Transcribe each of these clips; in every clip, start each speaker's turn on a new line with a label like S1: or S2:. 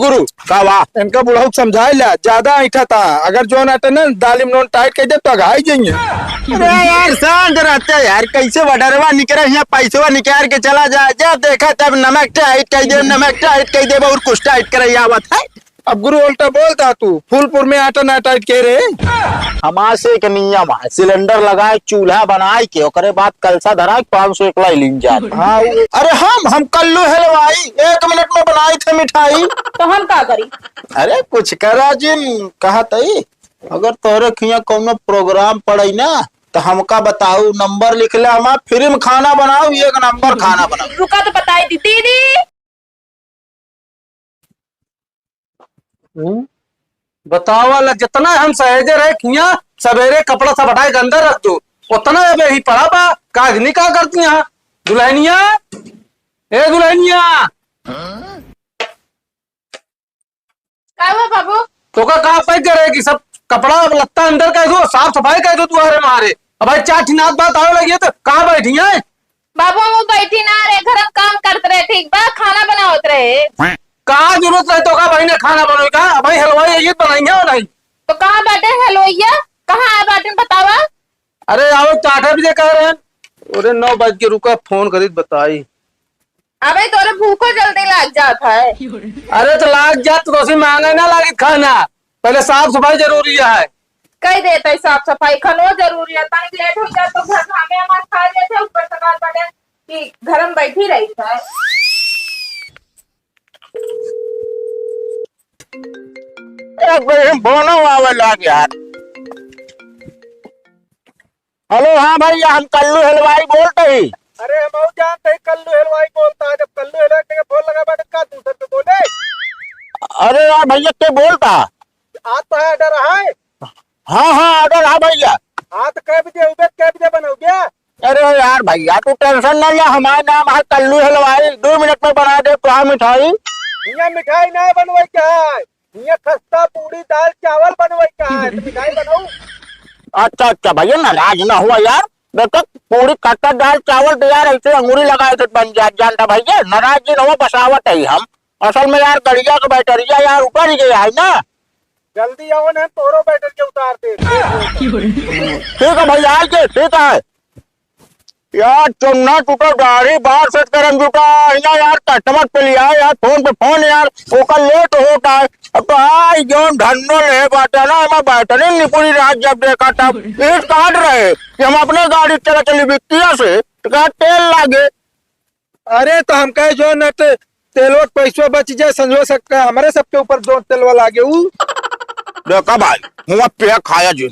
S1: गुरु
S2: का वाह
S1: इनका बुढ़ाऊ समझाए ला ज्यादा ऐठा था अगर जो नाटे ना दालिम नोन टाइट कर दे तो घाई जाएंगे।
S2: अरे यार शांत रहते यार, कैसे बडरवा निकले यहाँ पैसवा निकाल के चला जाए। जब देखा तब नमक टाइट कह दे, नमक टाइट कह दे और कुछ टाइट करे आवत है।
S1: अब गुरु उल्टा बोलता तू फूलपुर में आटा ना टाइट कह रहे।
S2: हमारे से एक नियम है, सिलेंडर लगाए चूल्हा बनाए के ओकरे बाद कलसा धरा 500 एकला लीन जा।
S1: हाँ अरे हम कल्लू हलवाई 1 मिनट में बनाई थे मिठाई।
S3: तो हम का करी?
S2: अरे कुछ करा जिन कहा तई, अगर तोरे खिया कोनो प्रोग्राम पड़े ना तो हमका बताऊ, नंबर लिख ले, हम फ्री में खाना बनाओ, 1 नंबर खाना बनाओ।
S3: रुका तो बताई दी दीदी।
S4: बतावा ला जितना हम सहेजे रहे खिया सवेरे कपड़ा सब हटाए के अंदर रख दो, उतना अब यही पड़ा बा। कागनी का करती यहाँ दुल्हनिया, ए दुल्हनिया
S3: का हुआ बाबू?
S4: तो का कहा पैक करे कि सब कपड़ा लत्ता अंदर कह दो, साफ सफाई कह दो तुम्हारे मारे। अब भाई 4 ठिनात बात आवे लगी है तो कहाँ बैठी है?
S3: बाबू हम बैठी ना रहे, घर में काम करते रहे, ठीक बा, खाना बनावत रहे।
S4: कहाँ जरूरत रहे तो का भाई ने खाना बनाई का? भाई हलवाई ये बनाएंगे और नहीं
S3: तो कहाँ बैठे हलवाइया? कहाँ है बाटे बतावा।
S4: अरे आओ 8 बजे कह रहे हैं। अरे 9 बज के रुका, फोन करी बताई।
S3: अबे तोरे भूखो जल्दी लग जाता है।
S4: अरे तो लाग जात तो उसी महंगा ना लागे खाना, पहले साफ सफाई जरूरी है।
S3: कह देते साफ सफाई खनो जरूरी है, तनिक लेट हो जाए तो घर हमें हमारे खा लेते ऊपर सकाल बने कि घर में बैठी रही है।
S2: बोनो आवे लाग यार। हेलो, हाँ भैया हम कल्लू हलवाई बोलते ही।
S1: अरे हम जानते ही कल्लू हलवाई बोलता है, जब कल्लू हलवाई के बोल लगा बैठे का दूसरे पे बोले।
S2: अरे यार भैया क्या बोलता?
S1: आज तो है ऑर्डर है।
S2: हाँ ऑर्डर है भैया।
S1: हाँ तो कै बजे बनाओगे?
S2: अरे यार भैया तू टेंशन न ले, हमारा नाम है कल्लू हलवाई, 2 मिनट में बना दे तो मिठाई।
S1: यहाँ मिठाई नहीं बनवाई क्या है, यहाँ खस्ता पूरी दाल चावल बनवाई क्या है, तो मिठाई बनाऊ।
S2: अच्छा भैया नाराज ना हुआ यार, देखो पूरी खट्टा दाल चावल तो यार ऐसे अंगूरी लगाए तो बन जाए, जानता भैया नाराज जी न हो, बसावट है हम। असल में यार गड़िया का बैटरिया यार ऊपर ही गया है ना।
S1: जल्दी आओ ना, तोरो बैटर के उतार दे।
S2: ठीक है भैया आइए, ठीक है यार। चुनना टूटा गाड़ी बाहर सेट करम टूटा यार, कस्टमर पे लिया यार, फोन पे फोन यार, ओका लेट होता है। अब तो आई जो धन्नो ले बाटे ना, मैं बैठने नहीं पूरी रात जब देखा तब इस काट रहे कि हम अपने गाड़ी चला चली बिकतिया से तो क्या तेल लागे।
S1: अरे तो हम कहे जो न तेल पैसों बच जाए समझो सकता है, हमारे सबके ऊपर जो तेलवा लागे।
S2: देखा भाई हुआ पे खाया जी,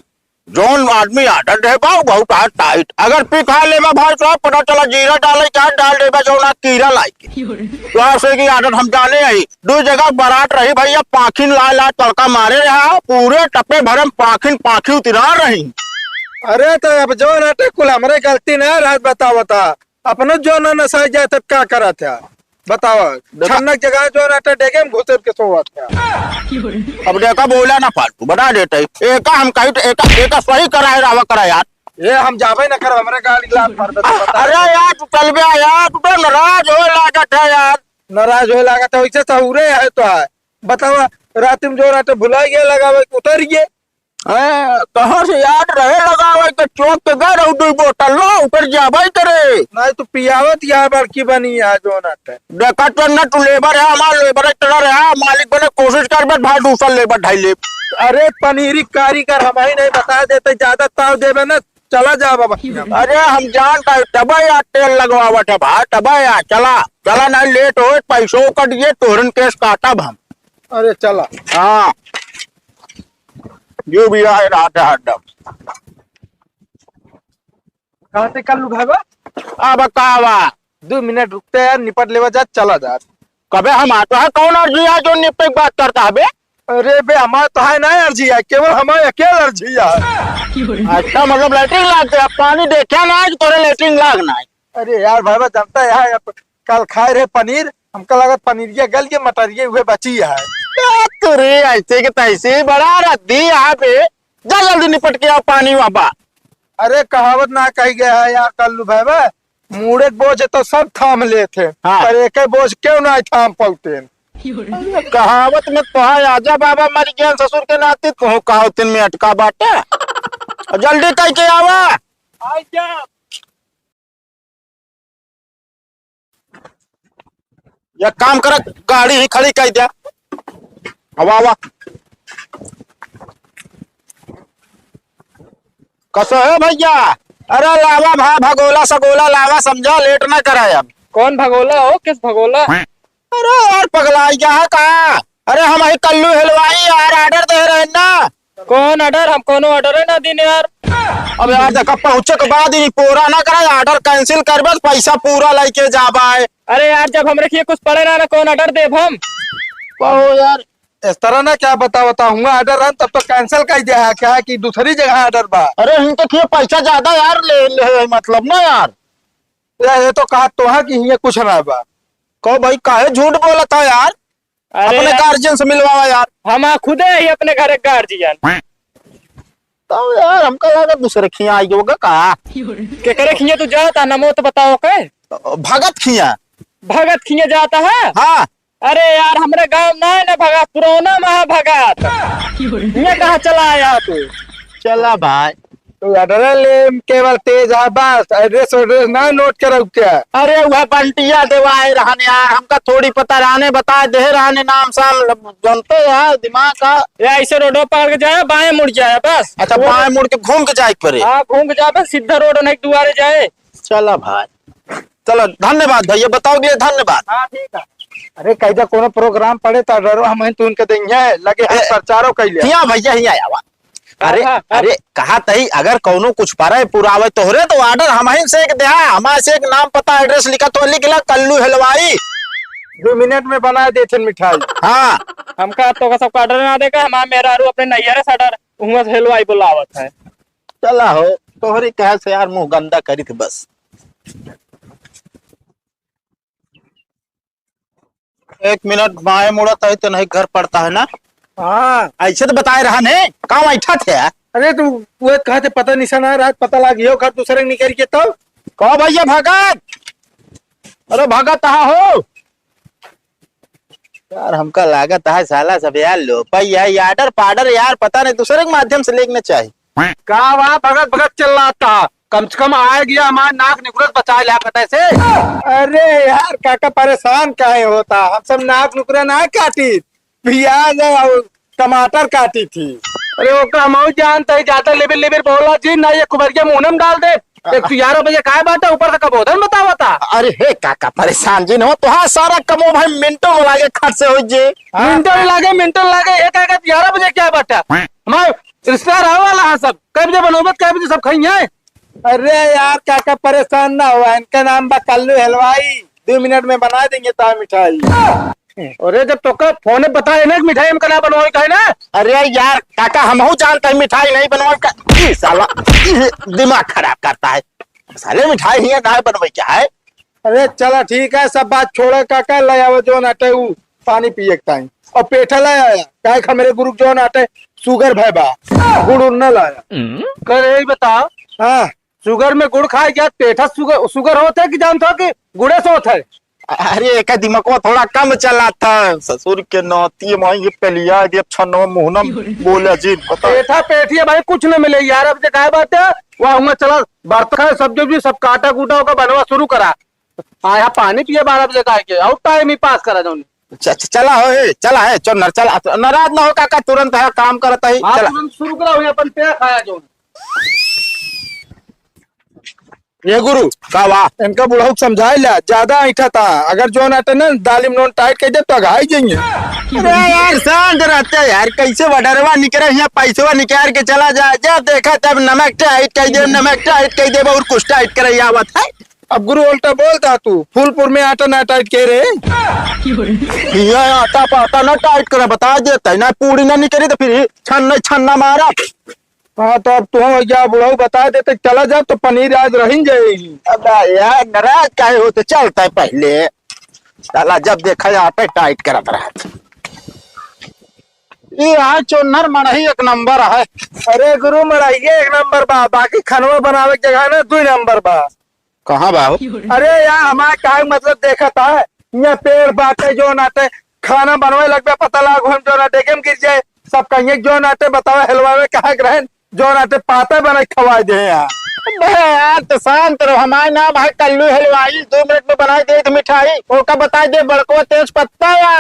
S2: जोन आदमी आदत है बहुत टाइट, अगर पी खा ले भाई तो पता चला जीरा डाले क्या डाल दे जो ना कीड़ा लाई तो ऐसे की आदत हम जाने आई। 2 जगह बारात रही भैया, पाखिन ला तड़का मारे रहा, पूरे टप्पे भरे पाखी उतरा रही।
S1: अरे तो अब जो नाटे कुल हमारे गलती ना रात बतावा, अपने जो न नसाई जाए तब क्या करा था बतावा। छन्नक जगह जो नाटे डेगे में घुसे के सोवा था।
S2: अब देखा बोला ना फालतू बता देते एक हम कही एक सही कराए रहा करा यार।
S1: ये हम जावे न कर, हमारे गाड़ी लात मार दे।
S2: अरे यार तू चल गया यार, तू तो नाराज हो लागत है यार।
S1: नाराज हो लागत है वैसे सहूरे है तो है बतावा। रात में जो नाटे भुला गया लगावे उतर गए,
S2: कहाँ से याद रहे लगावे के चौक के गए रहू 2 बोतल लो ऊपर जावे करे
S1: नहीं तो पियावत यहाँ बड़की बनी है जो नाटे।
S2: देखा तो ना तू लेबर है, हमारा लेबर है, मालिक बने कोशिश कर भाई दूसरा लेबर ढाई ले।
S1: अरे पनीरी कारीगर हम ही नहीं बता देते, ज्यादा ताव देवे ना चला जा बाबा।
S2: अरे हम जानता है तब यार तेल लगवावट है भाई, तब यार चला नहीं लेट हो, पैसों का दिए तोरन केस काटा हम।
S1: अरे चला
S2: हाँ जो भी है रात है हरदम।
S1: कहाँ से कल भागा?
S2: अब कावा
S1: 2 मिनट रुकते यार, निपट लेवा जा चला जा।
S2: कबे हम आता है कौन अर्जी है जो निपट की बात करता है बे?
S1: अरे बे हमारा तो है ना अर्जी है, केवल हमारे अकेले अर्जी है।
S2: अच्छा मतलब लेटरिन लाग गया, पानी देखा ना आज तोरे लेटरिन लागना है।
S1: अरे यार भाई जानता है कल खाए रहे पनीर, हमका लगा पनीरिया गल के मटरिया हुए बची है।
S2: तुरे ऐसे के तैसे बड़ा रद्दी यहाँ पे, जा जल्दी निपट के आओ पानी वापा।
S1: अरे कहावत ना कही गया है यार कल्लू भाई, मुड़े बोझ तो सब थाम ले थे,
S2: हाँ।
S1: पर एक बोझ क्यों ना थाम पाते।
S2: कहावत में तो है, आजा बाबा मर गया ससुर के नाते तो कहावतिन में अटका बाटे। जल्दी कह के आवा। एक काम कर, गाड़ी ही खड़ी कर दिया। हवा हवा कसो है भैया? अरे लावा भा भगोला सगोला लावा, समझा, लेट ना कराए अब।
S1: कौन भगोला हो? किस भगोला?
S2: अरे यार पगला गया है कहा? अरे हम ही कल्लू हलवाई यार, ऑर्डर दे रहे हैं ना।
S1: कौन ऑर्डर? हम कोनो ऑर्डर है ना दिन यार।
S2: अब यार देखा पहुंचे के बाद ही पूरा ना करे, ऑर्डर कैंसिल कर बस, पैसा पूरा लेके जाबा है।
S1: अरे यार जब हम रखिए कुछ पड़े ना कौन ऑर्डर दे हम।
S2: कहो यार
S1: इस तरह ना क्या बताऊंगा ऑर्डर है तब तो कैंसिल कर दिया है, क्या है कि दूसरी जगह ऑर्डर बा।
S2: अरे इनके लिए पैसा ज्यादा यार ले मतलब ना यार।
S1: ये तो कहा तो है कि ये कुछ ना बा।
S2: कहो भाई काहे झूठ बोला था यार? अपने गार्जियन से मिलवावा यार।
S1: हम खुद ही अपने घर गार्जियन।
S2: तो यार हमका लगा दूसरे खिया आई होगा का।
S1: के करे खिया तू जाता नमो तो बताओ के।
S2: भगत खिया?
S1: भगत खिया जाता है?
S2: हाँ।
S1: अरे यार हमारे गांव ना है ना भगत, पुराना महा भगत। ये कहाँ चला आया तू?
S2: चला भाई
S1: तू ऑर्डर ले, केवल तेज है बस, एड्रेस ना नोट करो क्या?
S2: अरे वह बंटिया देवाए रहने यार, हमका थोड़ी पता रहने, बता दे रहने नाम साम जानते यार, दिमाग का।
S1: या ऐसे रोडो पकड़ के जाए, बाएं मुड़ जाए बस।
S2: अच्छा बाएं मुड़ के घूम के जाए पड़े?
S1: हाँ घूम के जाए बस, सीधा रोड नहीं दुआरे जाए।
S2: चला भाई, चलो धन्यवाद भैया, बताओगे धन्यवाद।
S1: हाँ ठीक है। अरे कैसा कोनो प्रोग्राम पड़े तो डरो हम तो उनके देंगे, लगे हम प्रचारों कैले।
S2: हिया भैया हिया आवा। अरे
S1: हाँ,
S2: अरे कहा तही अगर कोनो कुछ पारे पुरावे तोहरे तो ऑर्डर हम ही से एक दे, हमारे से एक नाम पता एड्रेस लिखा तो लिखला कल्लू हलवाई,
S1: 2 मिनट में बना देते मिठाई।
S2: हाँ
S1: हमका तो सब ऑर्डर ना देगा, हमारा मेरा अपने नैयरे से ऑर्डर हुआ से हलवाई बुलावत है।
S2: चला हो तोहरी कहे से यार मुंह गंदा करी थी बस। एक मिनट बाएं मुड़त है तो नहीं घर पड़ता है ना।
S1: हाँ
S2: ऐसे तो बताए रहा ने काम ऐठा थे।
S1: अरे तू वो कहा थे पता निशान आ रहा, पता लग गया घर दूसरे निकल के तो
S2: कहो भैया भगत। अरे भगत कहा हो यार? हमका लागत है साला सब यार लो भैया ऑर्डर पार्डर यार पता नहीं दूसरे के माध्यम से लेना चाहिए।
S4: का वहाँ भगत भगत चल रहा था, कम से कम आ गया हमारा नाक निकुलत बचा लिया पता से।
S1: अरे यार काका परेशान काहे होता, हम सब नाक नुकरा ना काटी, प्याज और टमाटर काटी थी।
S4: अरे वो का हम जानते है, ज्यादा लेबिर लेबिर बोला जी ना, ये कुबरिया मुंह में डाल दे। एक तो 11 बजे काय बात है, ऊपर से कबोधन बतावा था।
S2: अरे हे काका परेशान जी न हो तो हाँ सारा कमो भाई मिनटों में लागे खट से हो जे।
S4: मिनटों लागे एक 11 बजे क्या बात है? हमारे रिश्तेदार आने वाला है सब, कई बजे बनोबत कई बजे सब खाई है।
S1: अरे यार काका परेशान ना हुआ, इनका नाम बा कल्लू हलवाई, 2 मिनट में बना देंगे ता मिठाई।
S4: अरे जब तो फोन में बताए ना मिठाई में कना बनवाई का है ना।
S2: अरे यार काका हम जानते हैं मिठाई नहीं बनवा का, साला दिमाग खराब करता है साले, मिठाई ही ना बनवाई क्या है।
S1: अरे चला ठीक है सब बात छोड़ो काका, ले आओ जो नाटे वो पानी पिए टाइम, और पेठा ले आया काय खा मेरे गुरु जो नाटे शुगर भाई बा, गुड़ न लाया।
S4: कर यही बताओ,
S1: हाँ
S4: शुगर में गुड़ खाए क्या पेठा शुगर होता है कि जानते हो कि गुड़े से होता है?
S2: अरे एक दिमाग थोड़ा कम चला था, ससुर के नौती माई पे लिया छनो मुहनम बोला जी
S4: पेठा पेठी भाई कुछ न मिले 11 बजे काय बात है, वहाँ चला बर्तन खाए सब्जी सब काटा कूटा होकर बनवा शुरू करा। हाँ यहाँ पानी पिए 12 बजे का के और टाइम ही पास करा जाऊन।
S2: चला हो चला है चल चला, नाराज ना हो काका, तुरंत है काम करता ही चला
S4: शुरू करा अपन पेड़ खाया जो।
S2: ये गुरु का वाह
S1: इनका बुढ़ा समझाए ला, ज्यादा ऐठा था, अगर जो नाटे ना दालिम नोन टाइट कर दे तो घाई जाएंगे।
S2: अरे यार शांत रहते है यार, कैसे बडरवा निकले यहाँ पैसवा निकाल के चला जा, जब देखा तब नमक टाइट कर दे, नमक टाइट कर दे और कुछ टाइट करे आवत है।
S1: अब गुरु उल्टा बोलता तू, फूलपुर में आटा ना टाइट के रे,
S2: आटा पाटा ना टाइट करे बता देता ना, पूरी ना निकली तो फिर छन्ना मारा।
S1: हाँ तो अब तुम क्या बुढ़ाऊ बता देते चला जा तो पनीर आज रही जाएगी।
S2: अब यार नाराज काहे होते, चलता है पहले साला जब देखा आटे टाइट करत रहा। ये आज चोनर मणही 1 नंबर है।
S1: अरे गुरु मराइए 1 नंबर बा, बाकी खनवा बनावे के जगह ना 2 नंबर बा।
S2: कहाँ बा?
S1: अरे यार हमारा क्या मतलब देखा था, यहाँ पेड़ बाटे जो नाटे खाना बनवे लगबे पता लाग हम जो ना डेगे में गिर जाए सब कहिए जो नाटे बतावे हलवा में कहा ग्रहण जो नाटे पाते बना खवा दे यार।
S2: बे यार तो शांत रहो, हमारे ना भाई कल्लू हलवाई 2 मिनट में बनाई दे तो मिठाई ओका बता दे बड़को तेज पत्ता या।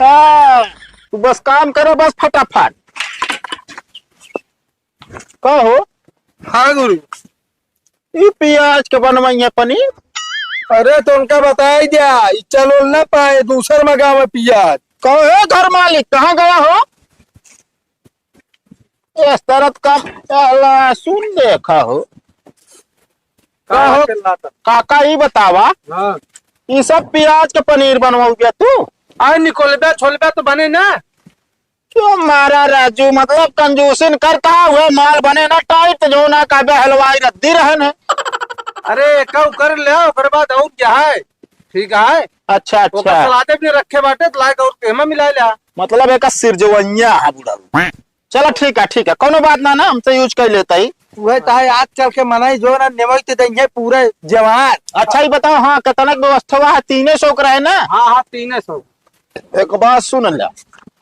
S2: हाँ, तू बस काम करो बस फटाफट। कहो
S1: हाँ गुरु।
S2: ये प्याज के बनवाइए पनीर।
S1: अरे तो उनका बताया दिया चलो ना पाए दूसर मगा में पियाज।
S2: कहो हे घर मालिक कहाँ गया हो? इस तरह का लहसुन देखा हो? कहो काका ही बतावा
S1: हाँ।
S2: ये सब प्याज का पनीर बनवाओगे तू?
S4: आए निकोलबे छोलबे तो बने ना।
S2: क्यों मारा राजू, मतलब कंजूसिन करता हुए माल बने ना टाइट जो ना काबे हलवाई रद्दी रहन है।
S4: अरे कब कर ले फिर बात और क्या है। ठीक है
S2: अच्छा
S4: वो
S2: अच्छा,
S4: सलादे भी रखे बाटे तो लायक और केमा मिला लिया।
S2: मतलब एक सिरजवैया है बुढ़ा। चलो ठीक है कोनो बात ना ना हमसे यूज कर लेता ही।
S1: वह ताहे आज चल के मनाई जो ना निमक देंगे पूरे जवान।
S2: अच्छा ही बताओ हाँ कितना व्यवस्था है? 300 का है ना?
S4: हाँ हाँ 300।
S2: एक बात सुन ला,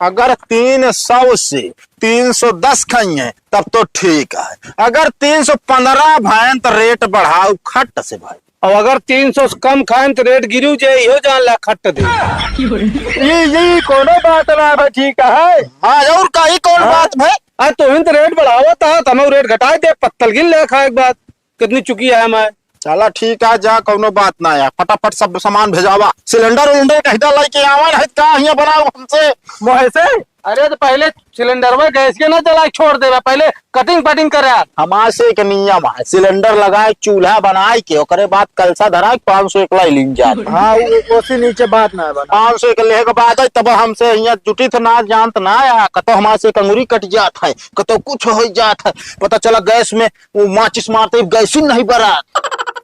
S2: अगर 300 से 310 खाइए तब तो ठीक है, अगर 315 भाई तो रेट बढ़ाओ खट से भाई।
S4: और अगर 300 से कम खाएं तो रेट गिरू जाए हो जान ला खट्ट दे।
S1: ये कोनो बात ना भाई ठीक है।
S2: हाँ और का ही कौन बात भाई?
S4: आज तो हिंद रेट बढ़ावा था हम रेट घटाए दे पत्तल गिन ले खा एक बात कितनी चुकी है मैं।
S2: चला ठीक है जा कोनो बात ना है, फटाफट सब सामान भेजावा। सिलेंडर उलेंडर कहिदा लेके आवा नहीं का हिया बनाओ हमसे
S1: मोहे से।
S4: अरे तो पहले सिलेंडर में गैस के ना जला छोड़ दे पहले कटिंग पटिंग करे।
S2: हमारे से एक नियम है, सिलेंडर लगाए चूल्हा बनाए के ओकरे बाद कलसा धरा 500 एक लाई लीन जा।
S1: हाँ उसी नीचे बात ना है बना।
S2: 500 एक ले के बाद तब हमसे यहाँ जुटी थे ना जानत ना आया कतो हमारे से कंगूरी कट जात है कतो कुछ हो जात है, पता चला गैस में वो माचिस मारते गैस ही नहीं बरा।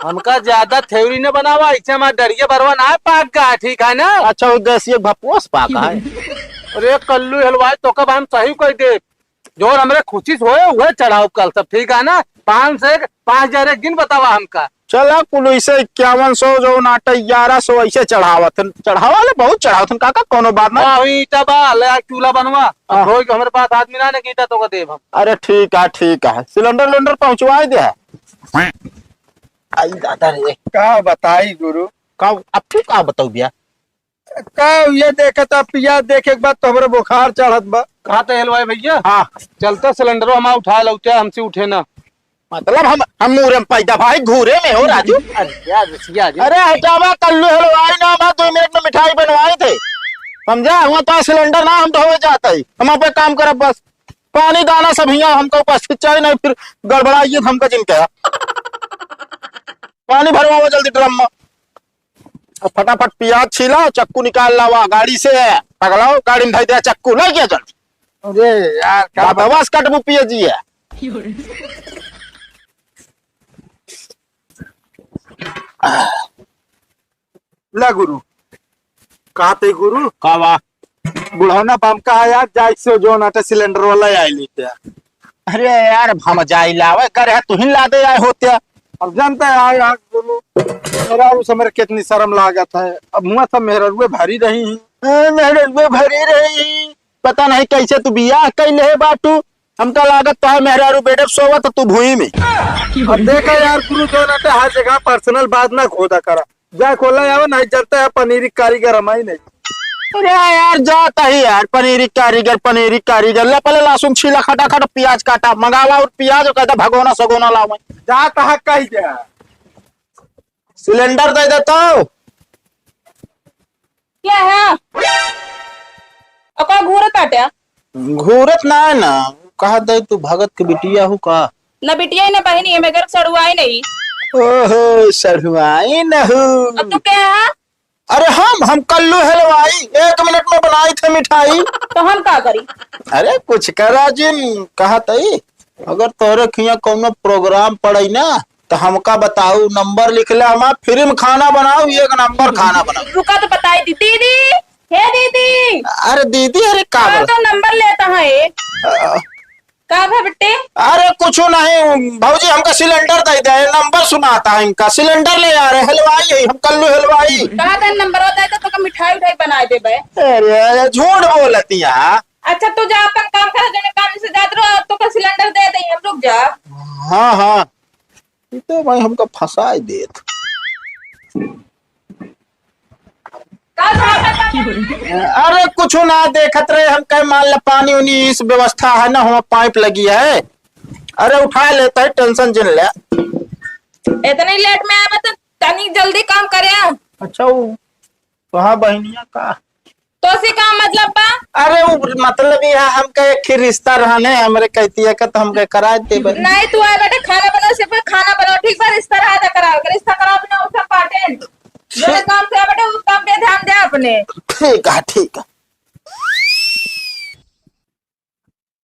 S4: हमका ज्यादा थ्योरी न बनावा इच्छा मैं डरिए बरवा ना पाक का ठीक है ना।
S2: अच्छा वो गैस एक भपोस पाका है।
S4: अरे कल्लू हलवाई तो कब हम सही कर दे जो हमरे खुशी होए वह चढ़ाओ कल सब ठीक है ना। 5 से 5000 एक दिन बतावा हमका।
S2: चला कुल ऐसे 5100 जो नाटा 1100 ऐसे चढ़ावत चढ़ावा ले बहुत चढ़ावत काका कोनो बात ना।
S4: ईटा बा ले चूल्हा बनवा रोज के हमारे पास आदमी ना ईटा तो का देव हम।
S2: अरे ठीक है सिलेंडर लेंडर पहुंचवा दे। आई दादा रे
S1: का बताई गुरु
S2: का अब तू का बताऊ बिया?
S1: का ये देखे तो पियाज देखे के बाद तुम्हारे बुखार चढ़त बा।
S4: कहा तो हलवाई भैया
S2: हाँ
S4: चलता सिलेंडर हम उठा लौटे हमसे उठे ना।
S2: मतलब हम मुरे में पैदा भाई घूरे में हो राजू। अरे हटावा कल्लू हलवाई ना मैं 2 मिनट में मिठाई बनवाए थे समझा। हुआ तो सिलेंडर ना हम धोए जाते ही हम पे काम करब बस पानी दाना सब यहाँ हमको उपस्थित चाहिए नहीं फिर गड़बड़ाइए हमका जिनके पानी भरवाओ जल्दी ड्रम में। फटाफट प्याज छीला चक्कू निकाल लावा गाड़ी से पकड़ाओ गाड़ी में धई दे चक्कू ले गया जल्दी।
S1: अरे यार क्या
S2: बकवास कटबू पिए जी है।
S1: ला गुरु कहते गुरु
S2: कावा
S1: बुढ़ौना बम का है यार जाए से जो नाटे सिलेंडर वाला आई लेते।
S2: अरे यार हम जाई लावे करे तू ही ला दे आए होते।
S1: अब जानता है यार गुरु मेरा उस समय कितनी शर्म लागत है। अब मुँह सब मेहरुए भरी रही
S2: मेहरुए भरी रही पता नहीं कैसे तू बियाह कैले है बाटू हमका लागत तो है मेहरारू बेटे सोवत तू भूई में।
S1: अब देखा यार गुरु जो नाटे हर जगह पर्सनल बात ना खोदा करा जा खोला यार नहीं चलता है पनीरी कारीगर हमारी नहीं।
S2: अरे यार जाता ही यार पनीरी कारीगर ले पहले लहसुन छीला खटाखट प्याज काटा मंगावा और प्याज कहता भगोना सगोना लावा
S1: जाता है कही जा
S2: सिलेंडर दे देता हूँ।
S3: क्या है और घूरत काट्या
S2: घूरत ना है ना कहा दे तू भगत के बिटिया हूँ का
S3: न बिटिया ही न बहनी है मगर सड़ुआई नहीं।
S2: ओहो सरवाई न हूँ।
S3: अब तू क्या है?
S2: अरे हम कल्लू हलवाई 1 मिनट में बनाई थे मिठाई।
S3: तो हम क्या करी?
S2: अरे कुछ करा जिन कहा तई अगर तोरे खिया कोनो प्रोग्राम पड़े ना तो हमका बताऊ नंबर लिख ले हम फ्री में खाना बनाओ 1 नंबर खाना बनाओ।
S3: रुका तो बताई दी दीदी हे दीदी।
S2: अरे दीदी अरे का
S3: तो नंबर लेता है का भा बेटे?
S2: अरे कुछ नहीं भाजी, हमका सिलेंडर दे दे, नंबर सुनाता है इनका, सिलेंडर ले आ रहे, हलवाई है हम, कल्लू हलवाई।
S3: कहा था नंबर होता है तो मिठाई उठाई बना दे बे।
S2: अरे झूठ बोलती है।
S3: अच्छा तू जा अपन काम कर, जो काम से जात रहो तो का सिलेंडर दे दे, हम रुक जा।
S2: हाँ हाँ, ये तो भाई हमको फंसा देत।
S3: का था?
S2: अरे कुछ ना देखत रहे हम, कह मान ला पानी उनी इस व्यवस्था है ना, वहाँ पाइप लगी है। अरे उठा लेता है, टेंशन जिन ले।
S3: इतनी लेट में आया तो तनी जल्दी काम करे।
S2: अच्छा वो वहाँ बहनिया का
S3: तो सी का मतलब बा?
S2: अरे वो मतलब ये है, हम कहे कि रिश्ता रहने हमरे कहती है कि तो हम कहे करा दे।
S3: नहीं तू आए बेटे, खाना बनाओ, सिर्फ खाना बनाओ, ठीक बा? रिश्ता रहा था कराओ, रिश्ता कराओ बिना उसका पाटें जो काम से बेटे उस काम पे ध्यान दे अपने।
S2: ठीक है ठीक है।